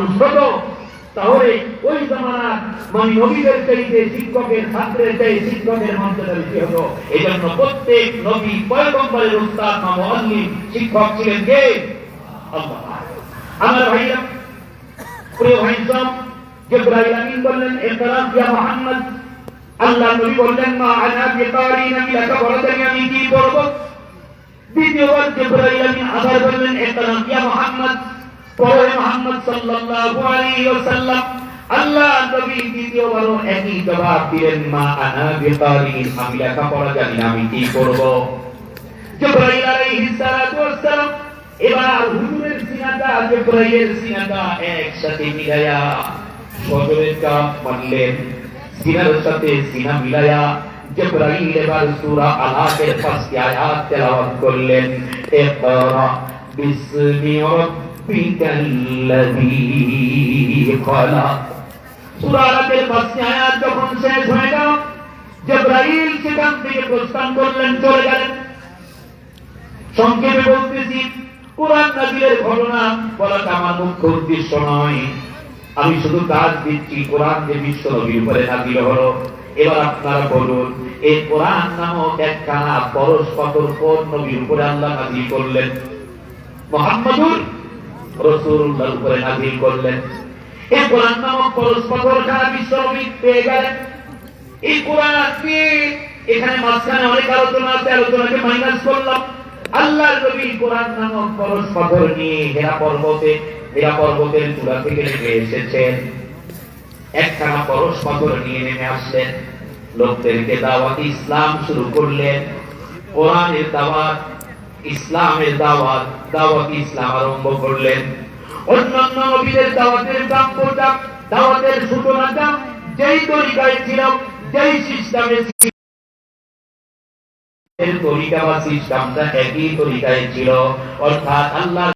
মানুষ হতো, তাহলে ওই জামানার মানে নবীদের চাইতে শিক্ষকের ছাত্রের চাইতে শিক্ষকের মর্যাদা বেশি হতো। এই জন্য প্রত্যেক নবী পয়গম্বরের উস্তাদ বা মুআল্লিম শিক্ষক ছিলেন কে? আল্লাহ। আমার ভাইরা, প্রিয় ভাইসব, জিবরাইল আমিন বললেন ইকরা ইয়া মুহাম্মদ। আল্লাহ নবী বললেন মা আনা বিকারিন, আমি লেখাপড়া জানি, আমি কি পড়ব? দ্বিতীয়বার জিবরাইল আমিন আবার বললেন ইকরা ইয়া মুহাম্মদ, পড়ো মুহাম্মদ সাল্লাল্লাহু আলাইহি ওয়াসাল্লাম। আল্লাহ নবী দ্বিতীয়বারও একই জবাব দিলেন মা আনা বিকারিন, আমি লেখাপড়া জানি না, আমি কি করব? জিবরাইল আলাইহিস সালাতু ওয়াস সালাম এবার হুজুরের সিনাটা জিবরাইলের সিনাটা একসাথে মিলায়া সজরের কাপ মারলেন, সিনার সাথে সিনা মিলায়া জিবরাইল এবার সূরা আলাকের 5টি আয়াত তেলাওয়াত করলেন। ইকরা বিসমি রাব্বিকাল্লাযী খলাক। সূরা আলাকের 5টি আয়াত যখন শেষ হয়ে গেল, জিবরাইল সেখান থেকে প্রস্থান করলেন, চলে গেলেন। সংক্ষেপে বলতেছি, কোরআন নাযিলের ঘটনা বলাটা আমার মুখ্য উদ্দেশ্য নয়, আমি শুধু কাজ দিচ্ছি কোরআন যে বিশ্ব নবীর উপরে নাযিল হলো। এবার আপনারা বলুন, এই কোরআন নামক একখানা পরশ পাথর কোন নবীর উপরে আল্লাহ নাযিল করলেন? মুহাম্মদুর রাসূলুল্লাহর উপরে নাযিল করলেন। এই কোরআন নামক পরশ পাথর খানা বিশ্ব নবী পেয়ে গেলেন। এই কোরআন কি এখানে মাঝখানে অনেক আলোচনা আছে, আলোচনাকে মাইনাস করলাম। আল্লাহর নবী কোরআন নামক পরশ পাথর নিয়ে হেরা পর্বতের চূড়া থেকে নেমে এসেছেন। একখানা পরশ পাথর নিয়ে নেমে আসলেন, লোকদেরকে দাওয়াত ইসলাম শুরু করলেন। কোরআনের দাওয়াত, ইসলামের দাওয়াত, দাওয়াত ইসলাম আরম্ভ করলেন। অন্যান্য নবীদের দাওয়াতের প্রাপ্যতা, দাওয়াতের সূচনাটা যেই তরিকায় ছিল, যেই সিস্টেমে তরিকা বা সিস্টেমটা একই তরিকায় ছিল, অর্থাৎ আল্লাহ